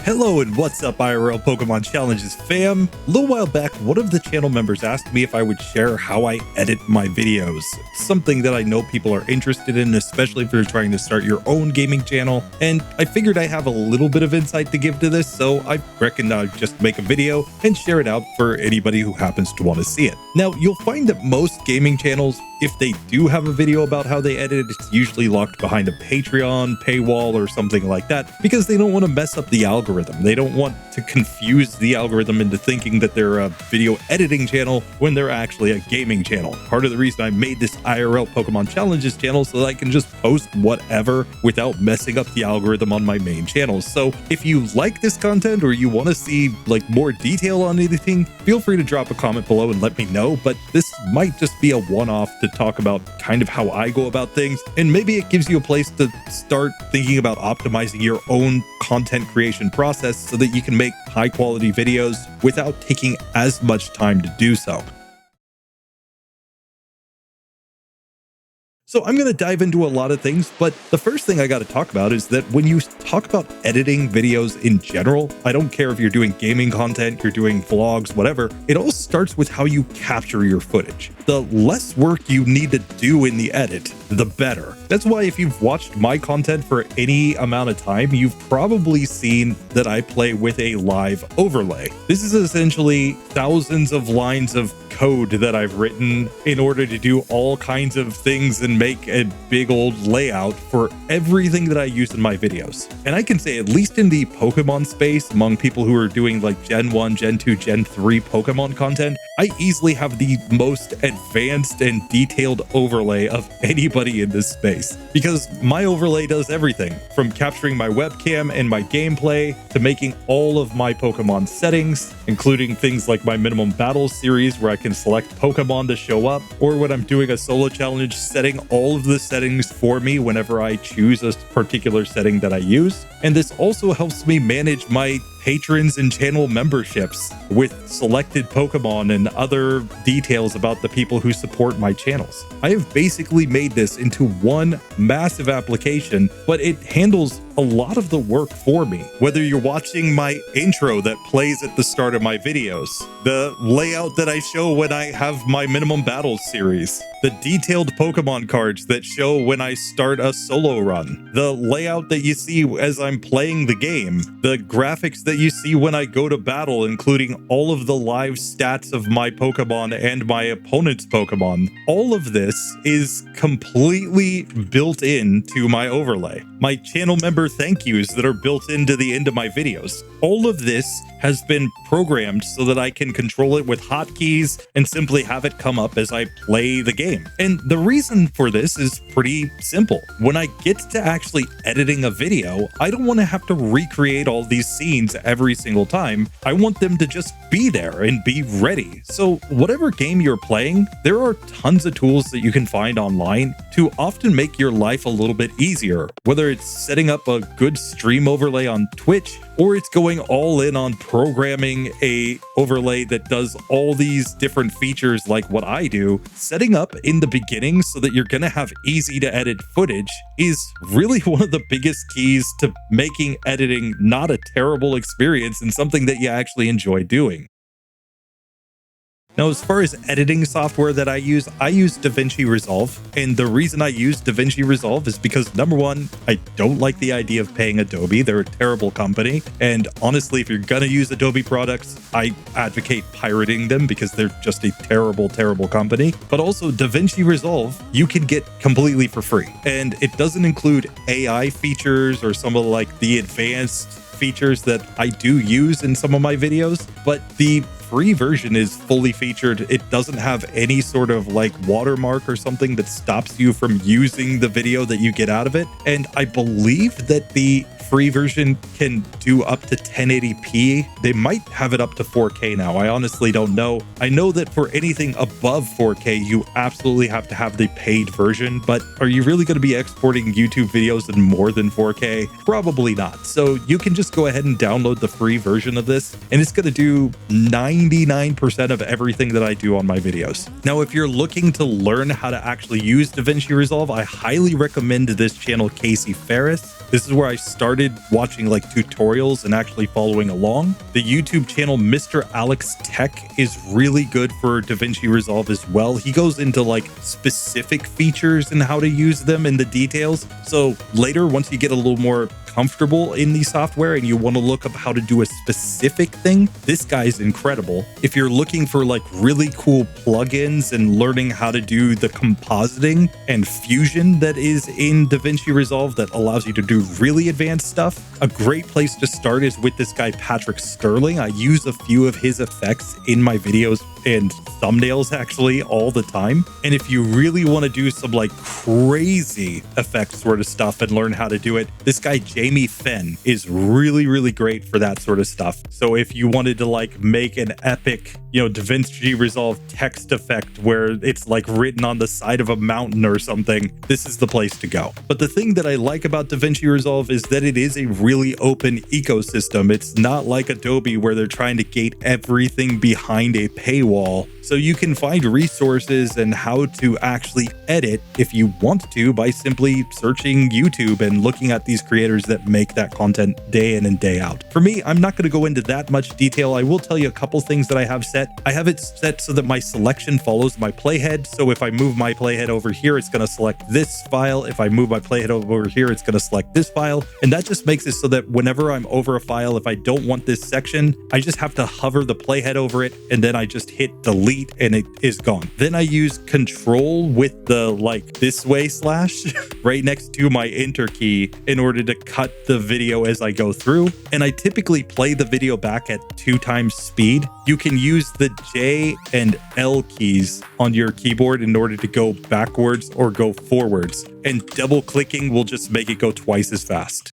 Hello and what's up IRL Pokemon Challenges fam? A little while back, one of the channel members asked me if I would share how I edit my videos. Something that I know people are interested in, especially if you're trying to start your own gaming channel. And I figured I have a little bit of insight to give to this, so I reckon I'd just make a video and share it out for anybody who happens to want to see it. Now, you'll find that most gaming channels, if they do have a video about how they edit, it's usually locked behind a Patreon paywall or something like that because they don't want to mess up the algorithm. They don't want to confuse the algorithm into thinking that they're a video editing channel when they're actually a gaming channel. Part of the reason I made this IRL Pokemon Challenges channel so that I can just post whatever without messing up the algorithm on my main channels. So if you like this content or you want to see like more detail on anything, feel free to drop a comment below and let me know. But this might just be a one-off to talk about kind of how I go about things, and maybe it gives you a place to start thinking about optimizing your own content creation process so that you can make high quality videos without taking as much time to do so. So I'm going to dive into a lot of things, but the first thing I got to talk about is that when you talk about editing videos in general, I don't care if you're doing gaming content, you're doing vlogs, whatever, it all starts with how you capture your footage. The less work you need to do in the edit, the better. That's why if you've watched my content for any amount of time, you've probably seen that I play with a live overlay. This is essentially thousands of lines of code that I've written in order to do all kinds of things and make a big old layout for everything that I use in my videos. And I can say, at least in the Pokemon space, among people who are doing like Gen 1, Gen 2, Gen 3 Pokemon content, I easily have the most advanced and detailed overlay of anybody in this space, because my overlay does everything from capturing my webcam and my gameplay to making all of my Pokemon settings, including things like my minimum battles series where I can select Pokemon to show up, or when I'm doing a solo challenge, setting all of the settings for me whenever I choose a particular setting that I use. And this also helps me manage my patrons and channel memberships with selected Pokemon and other details about the people who support my channels. I have basically made this into one massive application, but it handles a lot of the work for me. Whether you're watching my intro that plays at the start of my videos, the layout that I show when I have my minimum battles series, the detailed Pokemon cards that show when I start a solo run, the layout that you see as I'm playing the game, the graphics that you see when I go to battle, including all of the live stats of my Pokemon and my opponent's Pokemon. All of this is completely built into my overlay. My channel member thank yous that are built into the end of my videos. All of this has been programmed so that I can control it with hotkeys and simply have it come up as I play the game. And the reason for this is pretty simple. When I get to actually editing a video, I don't want to have to recreate all these scenes every single time. I want them to just be there and be ready. So whatever game you're playing, there are tons of tools that you can find online to often make your life a little bit easier. Whether it's setting up a good stream overlay on Twitch, or it's going all in on programming a overlay that does all these different features like what I do. Setting up in the beginning so that you're going to have easy to edit footage is really one of the biggest keys to making editing not a terrible experience and something that you actually enjoy doing. Now, as far as editing software that I use Davinci Resolve. And the reason I use Davinci Resolve is because, number one, I don't like the idea of paying Adobe. They're a terrible company. And honestly, if you're going to use Adobe products, I advocate pirating them because they're just a terrible, terrible company. But also Davinci Resolve, you can get completely for free. And it doesn't include AI features or some of like the advanced features that I do use in some of my videos, but the free version is fully featured. It doesn't have any sort of like watermark or something that stops you from using the video that you get out of it. And I believe that the free version can do up to 1080p. They might have it up to 4K now. I honestly don't know. I know that for anything above 4K, you absolutely have to have the paid version, but are you really going to be exporting YouTube videos in more than 4K? Probably not. So you can just go ahead and download the free version of this, and it's going to do 9 99% of everything that I do on my videos. Now, if you're looking to learn how to actually use Davinci Resolve, I highly recommend this channel, Casey Ferris. This is where I started watching like tutorials and actually following along. The YouTube channel Mr. Alex Tech is really good for Davinci Resolve as well. He goes into like specific features and how to use them in the details. So later, once you get a little more comfortable in the software and you want to look up how to do a specific thing, this guy's incredible. If you're looking for like really cool plugins and learning how to do the compositing and fusion that is in Davinci Resolve that allows you to do really advanced stuff, a great place to start is with this guy, Patrick Sterling. I use a few of his effects in my videos and thumbnails actually all the time. And if you really want to do some like crazy effect sort of stuff and learn how to do it, this guy Jamie Fenn is really great for that sort of stuff. So if you wanted to like make an epic, Davinci Resolve text effect where it's like written on the side of a mountain or something, this is the place to go. But the thing that I like about Davinci Resolve is that it is a really open ecosystem. It's not like Adobe where they're trying to gate everything behind a paywall. So you can find resources and how to actually edit if you want to by simply searching YouTube and looking at these creators that make that content day in and day out. For me, I'm not going to go into that much detail. I will tell you a couple things that I have set. I have it set so that my selection follows my playhead. So if I move my playhead over here, it's going to select this file. If I move my playhead over here, it's going to select this file. And that just makes it so that whenever I'm over a file, if I don't want this section, I just have to hover the playhead over it and then I just hit delete and it is gone. Then I use control with the like this way slash right next to my enter key in order to cut the video as I go through. And I typically play the video back at 2x speed. You can use the J and L keys on your keyboard in order to go backwards or go forwards. And double clicking will just make it go twice as fast.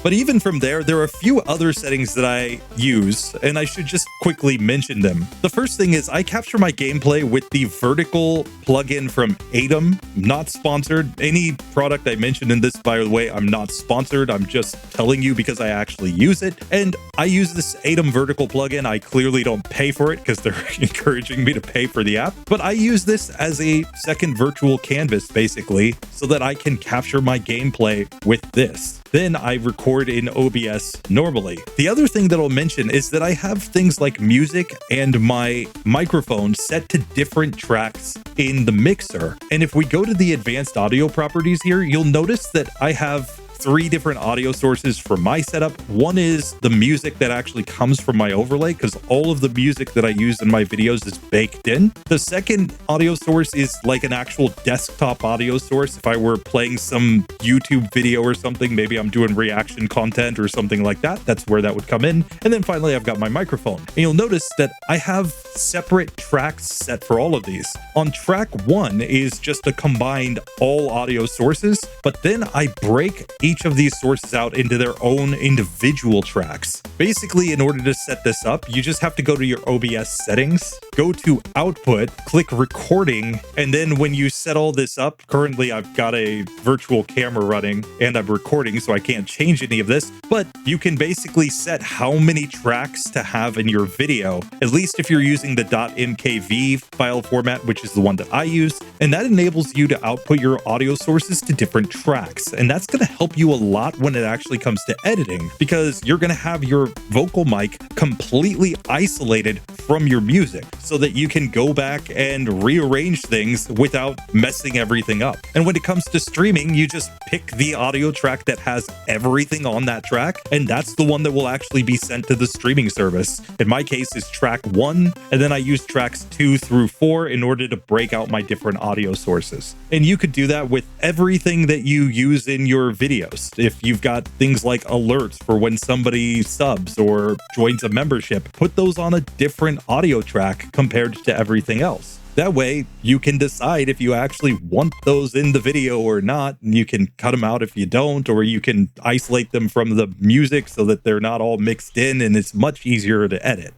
But even from there are a few other settings that I use, and I should just quickly mention them. The first thing is I capture my gameplay with the vertical plugin from Atom, not sponsored. Any product I mentioned in this, by the way, I'm not sponsored. I'm just telling you because I actually use it. And I use this Atom vertical plugin. I clearly don't pay for it because they're encouraging me to pay for the app. But I use this as a second virtual canvas, basically, so that I can capture my gameplay with this. Then I record in OBS normally. The other thing that I'll mention is that I have things like music and my microphone set to different tracks in the mixer. And if we go to the advanced audio properties here, you'll notice that I have 3 different audio sources for my setup. One is the music that actually comes from my overlay because all of the music that I use in my videos is baked in. The second audio source is like an actual desktop audio source. If I were playing some YouTube video or something, maybe I'm doing reaction content or something like that, that's where that would come in. And then finally, I've got my microphone. And you'll notice that I have separate tracks set for all of these. On track 1 is just a combined all audio sources, but then I break each of these sources out into their own individual tracks. Basically, in order to set this up, you just have to go to your OBS settings, go to output, click recording, and then when you set all this up, currently I've got a virtual camera running and I'm recording, so I can't change any of this, but you can basically set how many tracks to have in your video, at least if you're using the .mkv file format, which is the one that I use, and that enables you to output your audio sources to different tracks, and that's going to help you a lot when it actually comes to editing, because you're going to have your vocal mic completely isolated from your music so that you can go back and rearrange things without messing everything up. And when it comes to streaming, you just pick the audio track that has everything on that track, and that's the one that will actually be sent to the streaming service. In my case, is track 1, and then I use tracks 2 through 4 in order to break out my different audio sources. And you could do that with everything that you use in your videos. If you've got things like alerts for when somebody subs or joins a membership, put those on a different audio track compared to everything else. That way, you can decide if you actually want those in the video or not, and you can cut them out if you don't, or you can isolate them from the music so that they're not all mixed in, and it's much easier to edit.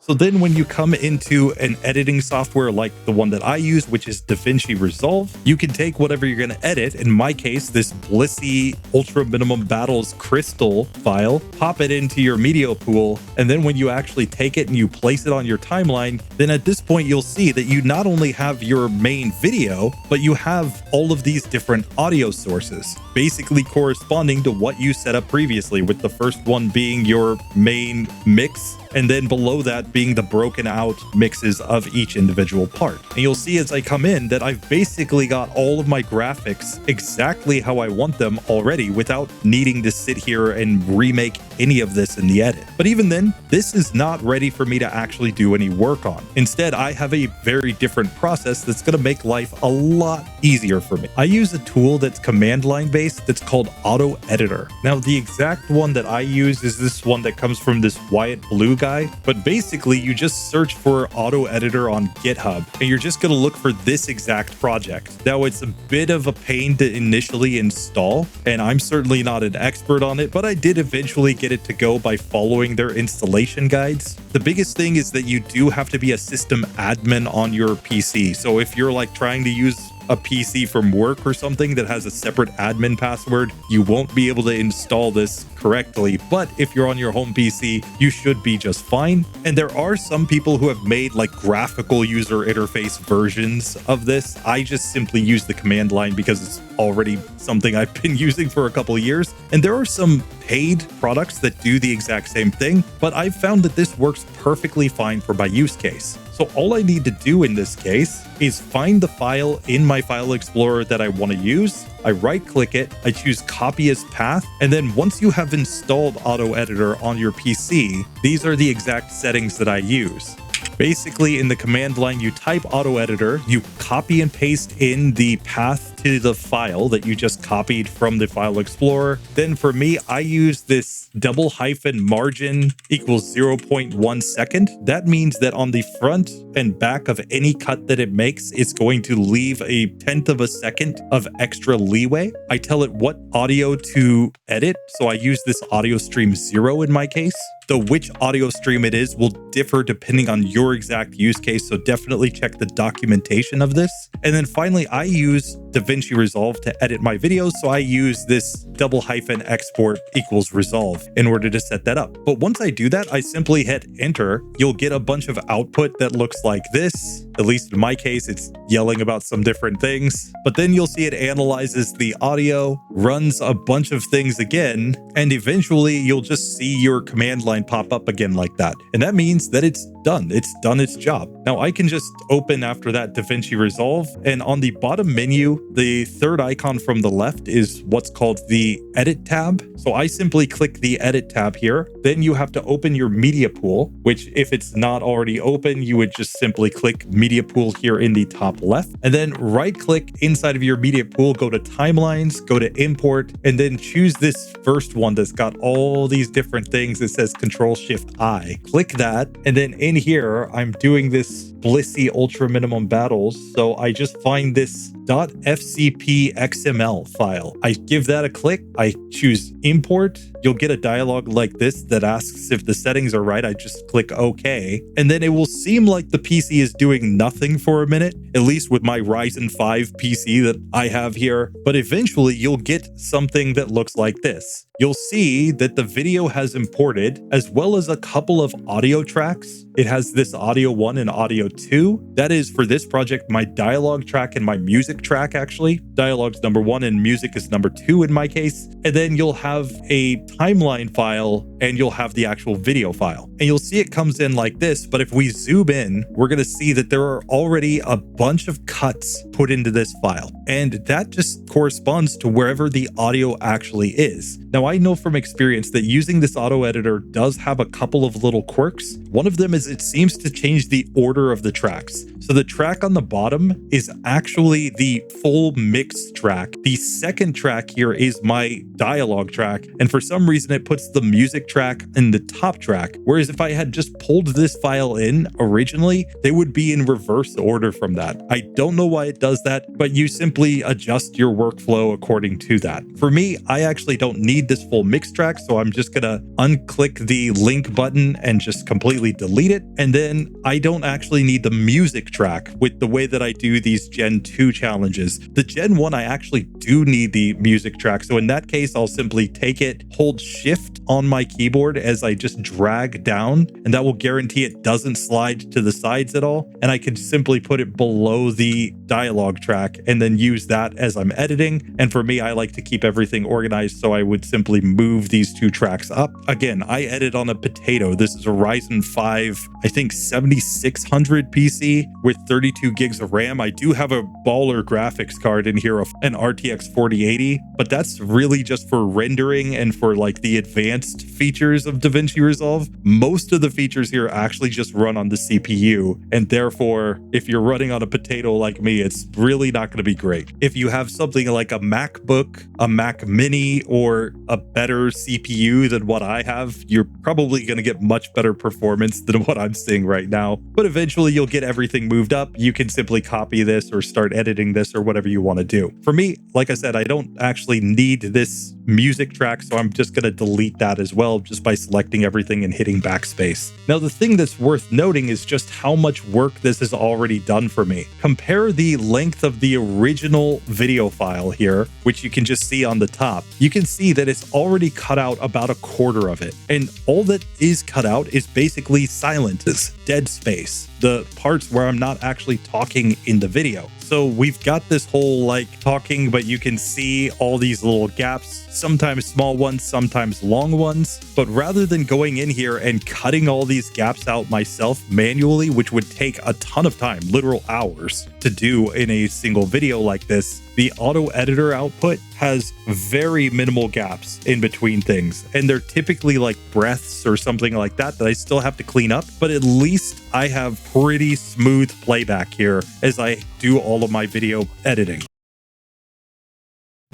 So then when you come into an editing software like the one that I use, which is Davinci Resolve, you can take whatever you're going to edit. In my case, this Blissey Ultra Minimum Battles Crystal file, pop it into your media pool. And then when you actually take it and you place it on your timeline, then at this point, you'll see that you not only have your main video, but you have all of these different audio sources, basically corresponding to what you set up previously, with the first one being your main mix, and then below that being the broken out mixes of each individual part. And you'll see as I come in that I've basically got all of my graphics exactly how I want them already without needing to sit here and remake any of this in the edit. But even then, this is not ready for me to actually do any work on. Instead, I have a very different process that's going to make life a lot easier for me. I use a tool that's command line based that's called Auto Editor. Now, the exact one that I use is this one that comes from this Wyatt Blue guy, but basically you just search for Auto Editor on GitHub and you're just going to look for this exact project. Now, it's a bit of a pain to initially install, and I'm certainly not an expert on it, but I did eventually get it to go by following their installation guides. The biggest thing is that you do have to be a system admin on your PC. So if you're like trying to use a PC from work or something that has a separate admin password, you won't be able to install this correctly. But if you're on your home PC, you should be just fine. And there are some people who have made like graphical user interface versions of this. I just simply use the command line because it's already something I've been using for a couple of years. And there are some paid products that do the exact same thing, but I've found that this works perfectly fine for my use case. So all I need to do in this case is find the file in my file explorer that I want to use. I right click it, I choose copy as path, and then once you have installed Auto Editor on your PC, these are the exact settings that I use. Basically, in the command line, you type Auto Editor, you copy and paste in the path to the file that you just copied from the file explorer. Then for me, I use this double hyphen margin equals 0.1 second. That means that on the front and back of any cut that it makes, it's going to leave a 1/10 of a second of extra leeway. I tell it what audio to edit, so I use this audio stream 0 in my case. Though which audio stream it is will differ depending on your exact use case, so definitely check the documentation of this. And then finally, I use Davinci Resolve to edit my videos, so I use this double hyphen export equals resolve in order to set that up. But once I do that, I simply hit enter. You'll get a bunch of output that looks like this. At least in my case, it's yelling about some different things. But then you'll see it analyzes the audio, runs a bunch of things again, and eventually you'll just see your command line pop up again like that. And that means that it's done. It's done its job. Now I can just open after that Davinci Resolve, and on the bottom menu, the third icon from the left is what's called the edit tab. So I simply click the edit tab here. Then you have to open your media pool, which if it's not already open, you would just simply click media pool here in the top left, and then right click inside of your media pool, go to timelines, go to import, and then choose this first one that's got all these different things. It says Control-Shift-I. Click that, and then in here, I'm doing this Blissey Ultra Minimum Battles. So I just find this .fcp XML file. I give that a click. I choose import. You'll get a dialog like this that asks if the settings are right. I just click OK. And then it will seem like the PC is doing nothing for a minute, at least with my Ryzen 5 PC that I have here. But eventually you'll get something that looks like this. You'll see that the video has imported, as well as a couple of audio tracks. It has this audio 1 and audio 2. That is, for this project, my dialogue track and my music track, actually. Dialogue's number 1 and music is number 2 in my case. And then you'll have a timeline file and you'll have the actual video file. And you'll see it comes in like this, but if we zoom in, we're going to see that there are already a bunch of cuts put into this file. And that just corresponds to wherever the audio actually is. Now, I know from experience that using this auto editor does have a couple of little quirks. One of them is it seems to change the order of the tracks. So the track on the bottom is actually the full mix track. The second track here is my dialogue track, and for some reason it puts the music track in the top track, whereas if I had just pulled this file in originally, they would be in reverse order from that. I don't know why it does that, but you simply adjust your workflow according to that. For me, I actually don't need this full mix track, so I'm just gonna unclick the link button and just completely delete it. And then I don't actually need the music track with the way that I do these Gen 2 challenges. The Gen 1, I actually do need the music track. So in that case, I'll simply take it, hold Shift on my keyboard as I just drag down, and that will guarantee it doesn't slide to the sides at all. And I can simply put it below the dialogue track and then use that as I'm editing. And for me, I like to keep everything organized, so I would simply move these two tracks up. Again, I edit on a potato. This is a Ryzen 5, I think 7600 PC with 32 gigs of RAM. I do have a baller graphics card in here, an RTX 4080, but that's really just for rendering and for like the advanced features of Davinci Resolve. Most of the features here actually just run on the CPU, and therefore, if you're running on a potato like me, it's really not going to be great. If you have something like a MacBook, a Mac Mini, or a better CPU than what I have, you're probably going to get much better performance than what I'm seeing right now. But eventually you'll get everything moved up. You can simply copy this or start editing this or whatever you want to do. For me, like I said, I don't actually need this music track, so I'm just going to delete that as well just by selecting everything and hitting backspace. Now, the thing that's worth noting is just how much work this has already done for me. Compare the length of the original video file here, which you can just see on the top. You can see that it's already cut out about a quarter of it. And all that is cut out is basically silences, dead space, the parts where I'm not actually talking in the video. So we've got this whole like talking, but you can see all these little gaps, sometimes small ones, sometimes long ones. But rather than going in here and cutting all these gaps out myself manually, which would take a ton of time, literal hours to do in a single video like this, the auto editor output has very minimal gaps in between things. And they're typically like breaths or something like that I still have to clean up. But at least I have pretty smooth playback here as I do all of my video editing.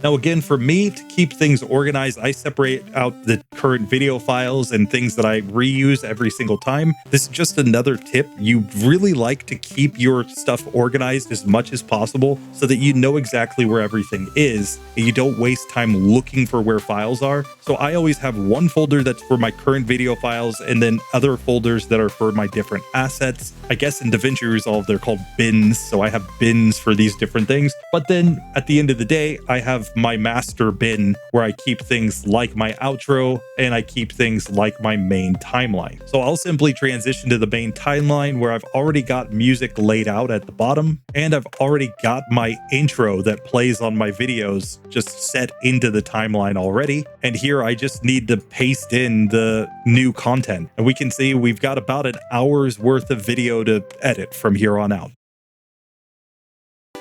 Now, again, for me to keep things organized, I separate out the current video files and things that I reuse every single time. This is just another tip. You really like to keep your stuff organized as much as possible so that you know exactly where everything is and you don't waste time looking for where files are. So I always have one folder that's for my current video files and then other folders that are for my different assets. I guess in Davinci Resolve, they're called bins. So I have bins for these different things. But then at the end of the day, I have my master bin where I keep things like my outro and I keep things like my main timeline. So I'll simply transition to the main timeline where I've already got music laid out at the bottom and I've already got my intro that plays on my videos just set into the timeline already. And here I just need to paste in the new content. And we can see we've got about an hour's worth of video to edit from here on out.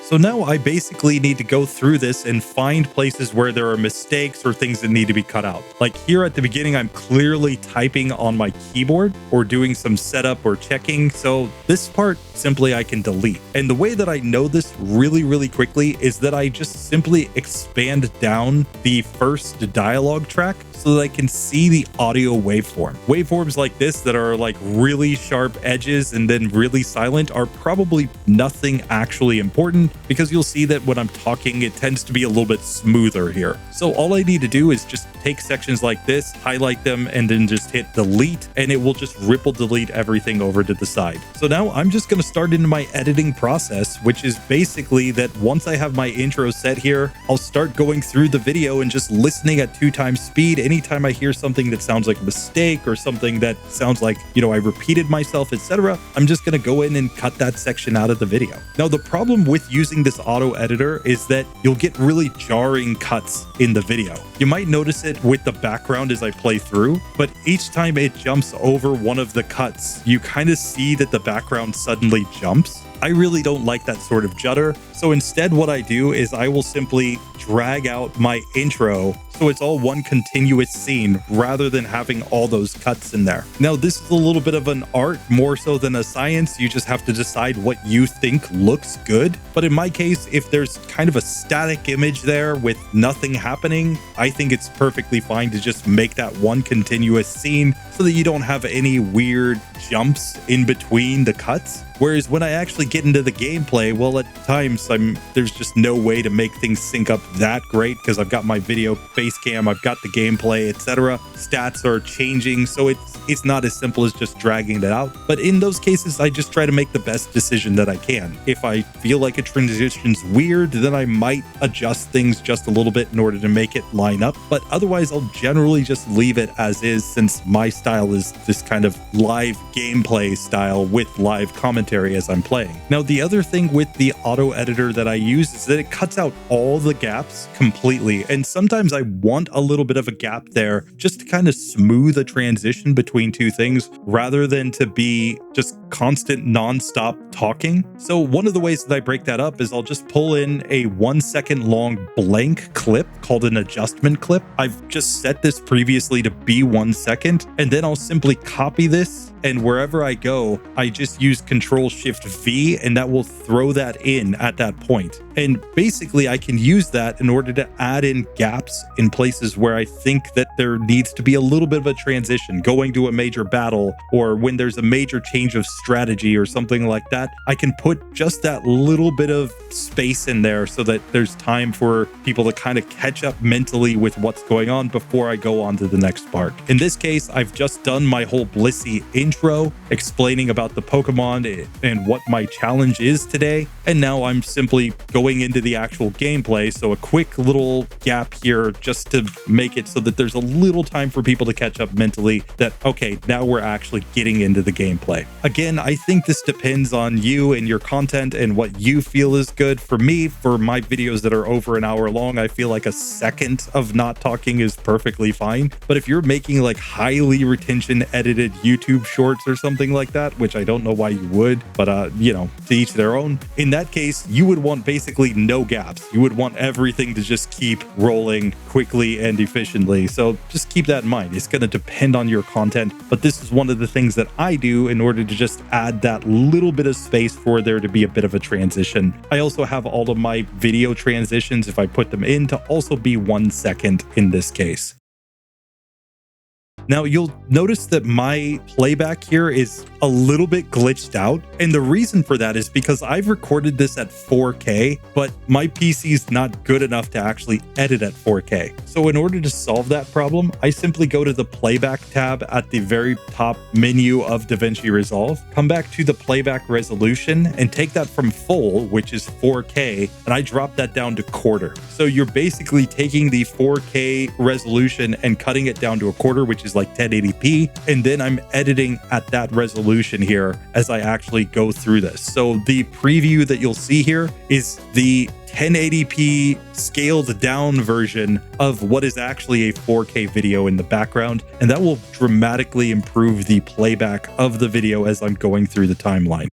So now I basically need to go through this and find places where there are mistakes or things that need to be cut out. Like here at the beginning, I'm clearly typing on my keyboard or doing some setup or checking. So this part simply I can delete. And the way that I know this really quickly is that I just simply expand down the first dialogue track so that I can see the audio waveform. Waveforms like this that are like really sharp edges and then really silent are probably nothing actually important, because you'll see that when I'm talking, it tends to be a little bit smoother here. So all I need to do is just take sections like this, highlight them, and then just hit delete, and it will just ripple delete everything over to the side. So now I'm just going to start into my editing process, which is basically that once I have my intro set here, I'll start going through the video and just listening at 2x speed. Anytime I hear something that sounds like a mistake or something that sounds like, you know, I repeated myself, etc., I'm just going to go in and cut that section out of the video. Now, the problem with using this auto editor is that you'll get really jarring cuts in the video. You might notice it with the background as I play through, but each time it jumps over one of the cuts, you kind of see that the background suddenly jumps. I really don't like that sort of judder. So instead, what I do is I will simply drag out my intro so it's all one continuous scene rather than having all those cuts in there. Now, this is a little bit of an art more so than a science. You just have to decide what you think looks good. But in my case, if there's kind of a static image there with nothing happening, I think it's perfectly fine to just make that one continuous scene so that you don't have any weird jumps in between the cuts. Whereas when I actually get into the gameplay, well, at times there's just no way to make things sync up that great because I've got my video face cam, I've got the gameplay, etc. Stats are changing, so it's not as simple as just dragging it out. But in those cases, I just try to make the best decision that I can. If I feel like a transition's weird, then I might adjust things just a little bit in order to make it line up. But otherwise, I'll generally just leave it as is, since my style is this kind of live gameplay style with live commentary as I'm playing. Now, the other thing with the auto editor that I use is that it cuts out all the gaps completely. And sometimes I want a little bit of a gap there just to kind of smooth a transition between two things rather than to be just constant non-stop talking. So one of the ways that I break that up is I'll just pull in a 1 second long blank clip called an adjustment clip. I've just set this previously to be 1 second, and then I'll simply copy this, and wherever I go, I just use Control-Shift-V, and that will throw that in at that point. And basically, I can use that in order to add in gaps in places where I think that there needs to be a little bit of a transition, going to a major battle, or when there's a major change of strategy or something like that. I can put just that little bit of space in there so that there's time for people to kind of catch up mentally with what's going on before I go on to the next part. In this case, I've just done my whole Blissey intro explaining about the Pokemon and what my challenge is today, and now I'm simply going into the actual gameplay. So a quick little gap here just to make it so that there's a little time for people to catch up mentally that, okay, now we're actually getting into the gameplay. Again, I think this depends on you and your content and what you feel is good. For me, for my videos that are over an hour long, I feel like a second of not talking is perfectly fine. But if you're making like highly retention edited YouTube shorts or something like that, which I don't know why you would, but you know, to each their own. In that case, you would want basically no gaps. You would want everything to just keep rolling quickly and efficiently. So just keep that in mind. It's going to depend on your content, but this is one of the things that I do in order to just add that little bit of space for there to be a bit of a transition. I also have all of my video transitions, if I put them in, to also be 1 second in this case. Now, you'll notice that my playback here is a little bit glitched out. And the reason for that is because I've recorded this at 4K, but my PC is not good enough to actually edit at 4K. So in order to solve that problem, I simply go to the playback tab at the very top menu of Davinci Resolve, come back to the playback resolution and take that from full, which is 4K, and I drop that down to quarter. So you're basically taking the 4K resolution and cutting it down to a quarter, which is like 1080p, and then I'm editing at that resolution here as I actually go through this. So the preview that you'll see here is the 1080p scaled down version of what is actually a 4K video in the background, and that will dramatically improve the playback of the video as I'm going through the timeline.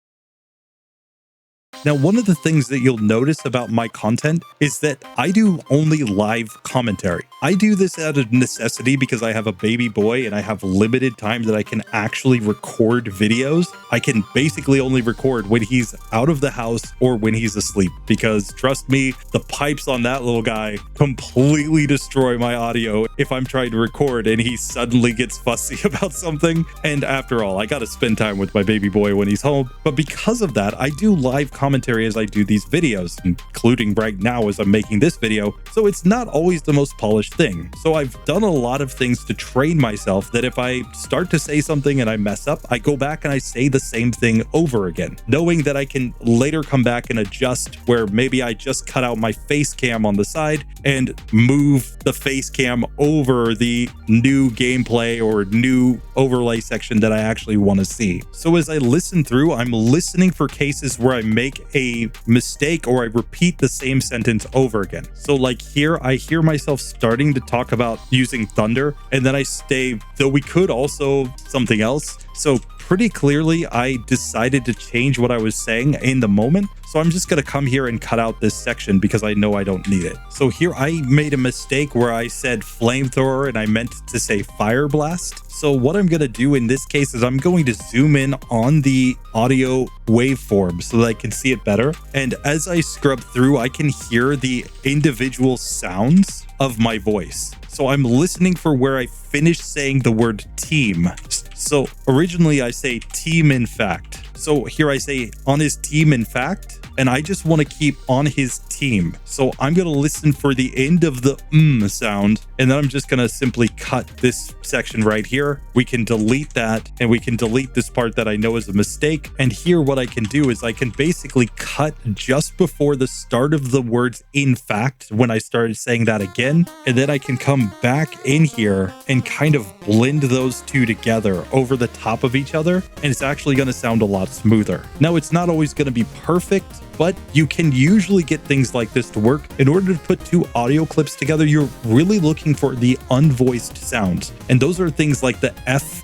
Now, one of the things that you'll notice about my content is that I do only live commentary. I do this out of necessity because I have a baby boy and I have limited time that I can actually record videos. I can basically only record when he's out of the house or when he's asleep, because trust me, the pipes on that little guy completely destroy my audio if I'm trying to record and he suddenly gets fussy about something. And after all, I got to spend time with my baby boy when he's home. But because of that, I do live commentary as I do these videos, including right now as I'm making this video. So it's not always the most polished thing. So I've done a lot of things to train myself that if I start to say something and I mess up, I go back and I say the same thing over again, knowing that I can later come back and adjust, where maybe I just cut out my face cam on the side and move the face cam over the new gameplay or new overlay section that I actually want to see. So as I listen through, I'm listening for cases where I make a mistake or I repeat the same sentence over again. So like here, I hear myself starting to talk about using thunder, and then I say, though we could also something else. So pretty clearly I decided to change what I was saying in the moment. So I'm just going to come here and cut out this section because I know I don't need it. So here I made a mistake where I said flamethrower and I meant to say fire blast. So what I'm going to do in this case is I'm going to zoom in on the audio waveform so that I can see it better. And as I scrub through, I can hear the individual sounds of my voice. So I'm listening for where I finish saying the word team. So originally I say team in fact. So here I say on his team in fact, and I just want to keep on his team. So I'm going to listen for the end of the sound, and then I'm just going to simply cut this section right here. We can delete that, and we can delete this part that I know is a mistake. And here what I can do is I can basically cut just before the start of the words in fact when I started saying that again, and then I can come back in here and kind of blend those two together over the top of each other, and it's actually going to sound a lot smoother. Now, it's not always going to be perfect, but you can usually get things like this to work. In order to put two audio clips together, you're really looking for the unvoiced sounds. And those are things like the F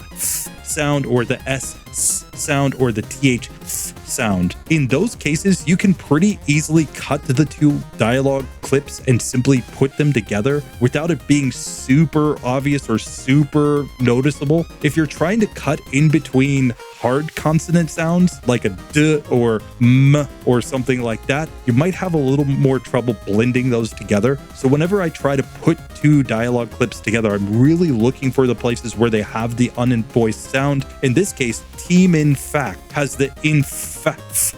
sound or the S sound or the TH sound. In those cases, you can pretty easily cut the two dialogue clips and simply put them together without it being super obvious or super noticeable. If you're trying to cut in between hard consonant sounds like a D or M or something like that, you might have a little more trouble blending those together. So whenever I try to put two dialogue clips together, I'm really looking for the places where they have the unvoiced sound. In this case, team in fact has the in fact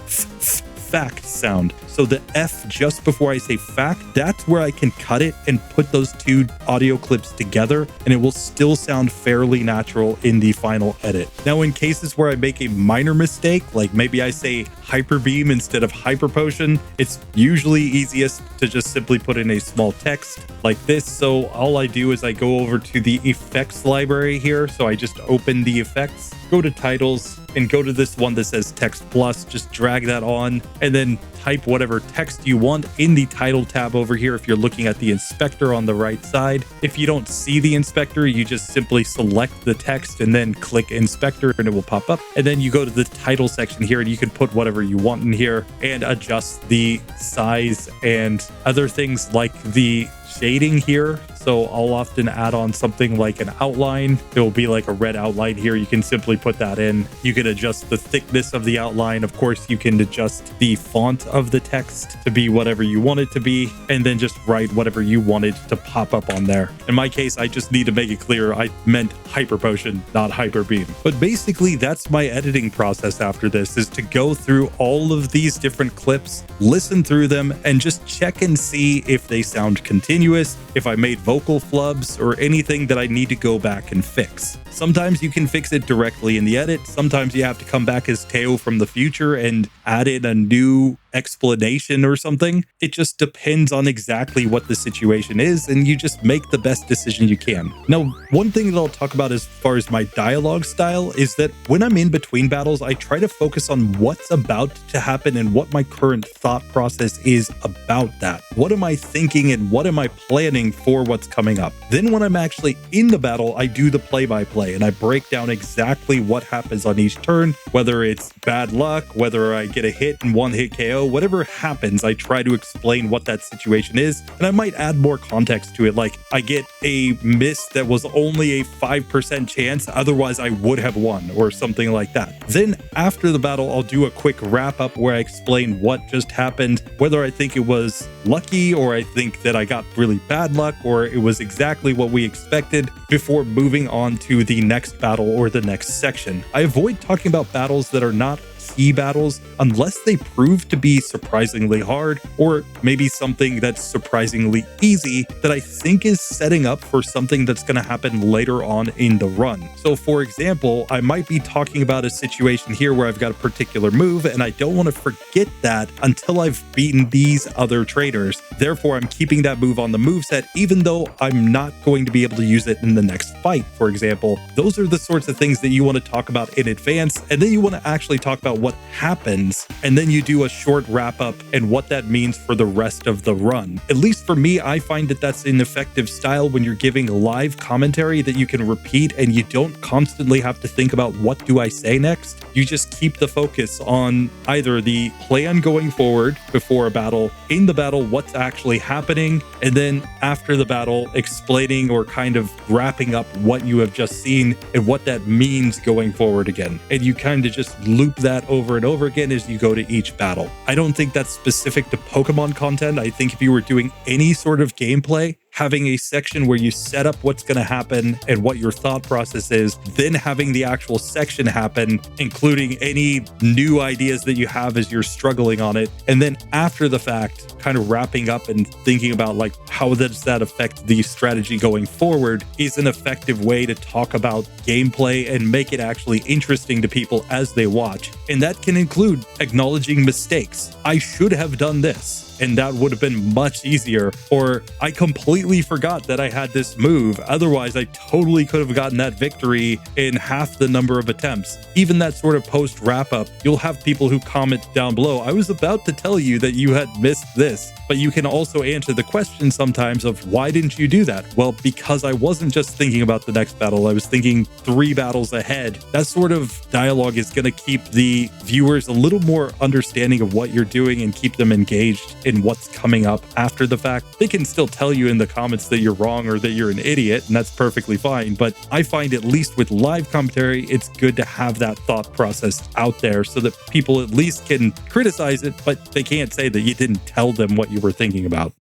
sound. So the F just before I say fact, that's where I can cut it and put those two audio clips together, and it will still sound fairly natural in the final edit. Now, in cases where I make a minor mistake, like maybe I say hyper beam instead of hyper potion, it's usually easiest to just simply put in a small text like this. So all I do is I go over to the effects library here. So I just open the effects, go to titles, and go to this one that says text plus. Just drag that on and then type whatever text you want in the title tab over here if you're looking at the inspector on the right side. If you don't see the inspector, you just simply select the text and then click inspector and it will pop up. And then you go to the title section here and you can put whatever you want in here and adjust the size and other things like the shading here. So I'll often add on something like an outline. It will be like a red outline here. You can simply put that in. You can adjust the thickness of the outline. Of course, you can adjust the font of the text to be whatever you want it to be, and then just write whatever you wanted to pop up on there. In my case, I just need to make it clear I meant hyper potion, not hyper beam. But basically, that's my editing process after this, is to go through all of these different clips, listen through them, and just check and see if they sound continuous, if I made vocal flubs, or anything that I need to go back and fix. Sometimes you can fix it directly in the edit. Sometimes you have to come back as Teo from the future and add in a new explanation or something. It just depends on exactly what the situation is, and you just make the best decision you can. Now, one thing that I'll talk about as far as my dialogue style is that when I'm in between battles, I try to focus on what's about to happen and what my current thought process is about that. What am I thinking and what am I planning for what's coming up? Then when I'm actually in the battle, I do the play-by-play and I break down exactly what happens on each turn, whether it's bad luck, whether I get a hit and one hit KO, whatever happens, I try to explain what that situation is, and I might add more context to it, like I get a miss that was only a 5% chance, otherwise I would have won, or something like that. Then after the battle, I'll do a quick wrap up where I explain what just happened, whether I think it was lucky or I think that I got really bad luck or it was exactly what we expected, before moving on to the next battle or the next section. I avoid talking about battles that are not key battles unless they prove to be surprisingly hard, or maybe something that's surprisingly easy that I think is setting up for something that's going to happen later on in the run. So for example, I might be talking about a situation here where I've got a particular move and I don't want to forget that until I've beaten these other traders. Therefore, I'm keeping that move on the moveset even though I'm not going to be able to use it in the next fight, for example. Those are the sorts of things that you want to talk about in advance, and then you want to actually talk about what happens, and then you do a short wrap up and what that means for the rest of the run. At least for me, I find that that's an effective style when you're giving live commentary that you can repeat and you don't constantly have to think about what do I say next. You just keep the focus on either the plan going forward before a battle, in the battle, what's actually happening, and then after the battle, explaining or kind of wrapping up what you have just seen and what that means going forward again. And you kind of just loop that over and over again as you go to each battle. I don't think that's specific to Pokemon content. I think if you were doing any sort of gameplay, having a section where you set up what's going to happen and what your thought process is, then having the actual section happen, including any new ideas that you have as you're struggling on it. And then after the fact, kind of wrapping up and thinking about like, how does that affect the strategy going forward is an effective way to talk about gameplay and make it actually interesting to people as they watch. And that can include acknowledging mistakes. I should have done this, and that would have been much easier. Or I completely forgot that I had this move. Otherwise, I totally could have gotten that victory in half the number of attempts. Even that sort of post wrap up, you'll have people who comment down below, I was about to tell you that you had missed this. But you can also answer the question sometimes of why didn't you do that? Well, because I wasn't just thinking about the next battle. I was thinking 3 battles ahead. That sort of dialogue is going to keep the viewers a little more understanding of what you're doing and keep them engaged in what's coming up after the fact. They can still tell you in the comments that you're wrong or that you're an idiot, and that's perfectly fine. But I find at least with live commentary, it's good to have that thought process out there so that people at least can criticize it, but they can't say that you didn't tell them what you were thinking about.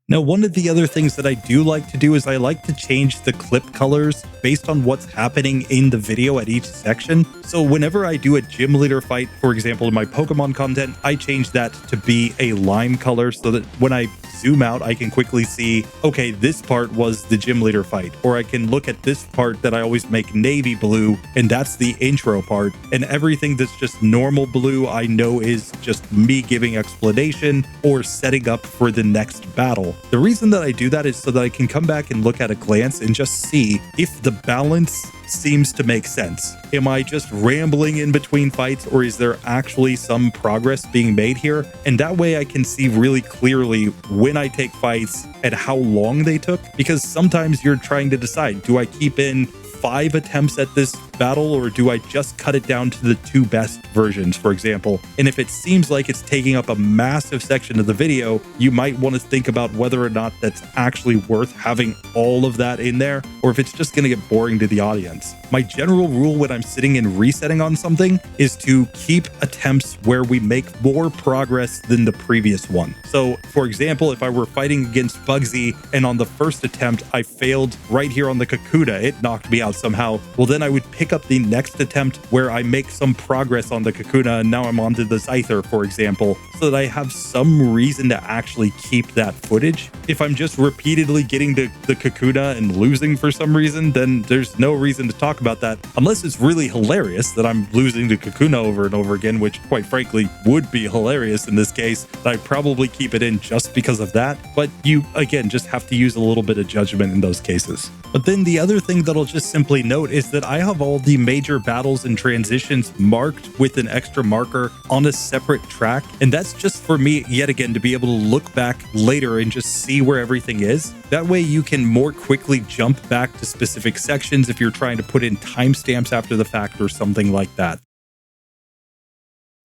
Now, one of the other things that I do like to do is I like to change the clip colors based on what's happening in the video at each section. So whenever I do a gym leader fight, for example, in my Pokemon content, I change that to be a lime color so that when I zoom out, I can quickly see, okay, this part was the gym leader fight. Or I can look at this part that I always make navy blue, and that's the intro part. And everything that's just normal blue, I know is just me giving explanation or setting up for the next battle. The reason that I do that is so that I can come back and look at a glance and just see if the balance seems to make sense. Am I just rambling in between fights, or is there actually some progress being made here? And that way I can see really clearly when I take fights and how long they took, because sometimes you're trying to decide, do I keep in 5 attempts at this battle, or do I just cut it down to the 2 best versions, for example? And if it seems like it's taking up a massive section of the video, you might want to think about whether or not that's actually worth having all of that in there, or if it's just going to get boring to the audience. My general rule when I'm sitting and resetting on something is to keep attempts where we make more progress than the previous one. So, for example, if I were fighting against Bugsy and on the first attempt I failed right here on the Kakuda, it knocked me out somehow, well then I would pick up the next attempt where I make some progress on the Kakuna, and now I'm on to the Scyther, for example, so that I have some reason to actually keep that footage. If I'm just repeatedly getting the Kakuna and losing for some reason, then there's no reason to talk about that, unless it's really hilarious that I'm losing to Kakuna over and over again, which quite frankly would be hilarious in this case. I'd probably keep it in just because of that, but you, again, just have to use a little bit of judgment in those cases. But then the other thing that I'll just simply note is that I have all the major battles and transitions marked with an extra marker on a separate track. And that's just for me, yet again, to be able to look back later and just see where everything is. That way you can more quickly jump back to specific sections if you're trying to put in timestamps after the fact or something like that.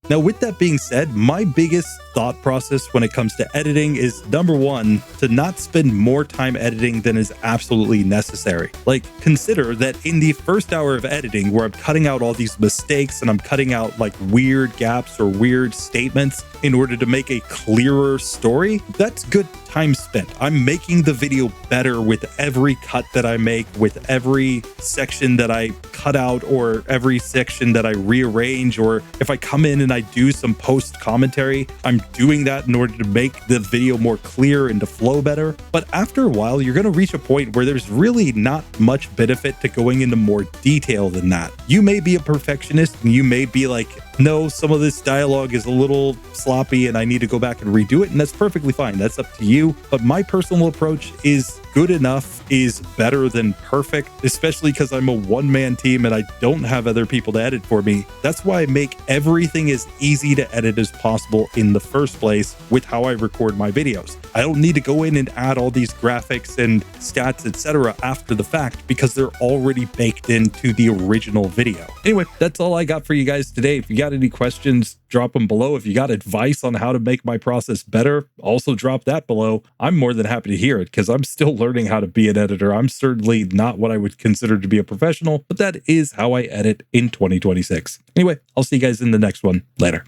Now, with that being said, my biggest thought process when it comes to editing is, number one, to not spend more time editing than is absolutely necessary. Like, consider that in the first hour of editing, where I'm cutting out all these mistakes and I'm cutting out like weird gaps or weird statements in order to make a clearer story, that's good time spent. I'm making the video better with every cut that I make, with every section that I cut out, or every section that I rearrange, or if I come in and I do some post commentary, I'm doing that in order to make the video more clear and to flow better. But after a while, you're going to reach a point where there's really not much benefit to going into more detail than that. You may be a perfectionist and you may be like, no, some of this dialogue is a little sloppy and I need to go back and redo it, and that's perfectly fine. That's up to you. But my personal approach is good enough is better than perfect, especially because I'm a one-man team and I don't have other people to edit for me. That's why I make everything as easy to edit as possible in the first place with how I record my videos. I don't need to go in and add all these graphics and stats, etc. after the fact because they're already baked into the original video. Anyway, that's all I got for you guys today. If you got any questions, drop them below. If you got advice on how to make my process better, also drop that below. I'm more than happy to hear it because I'm still learning how to be an editor. I'm certainly not what I would consider to be a professional, but that is how I edit in 2026. Anyway, I'll see you guys in the next one. Later.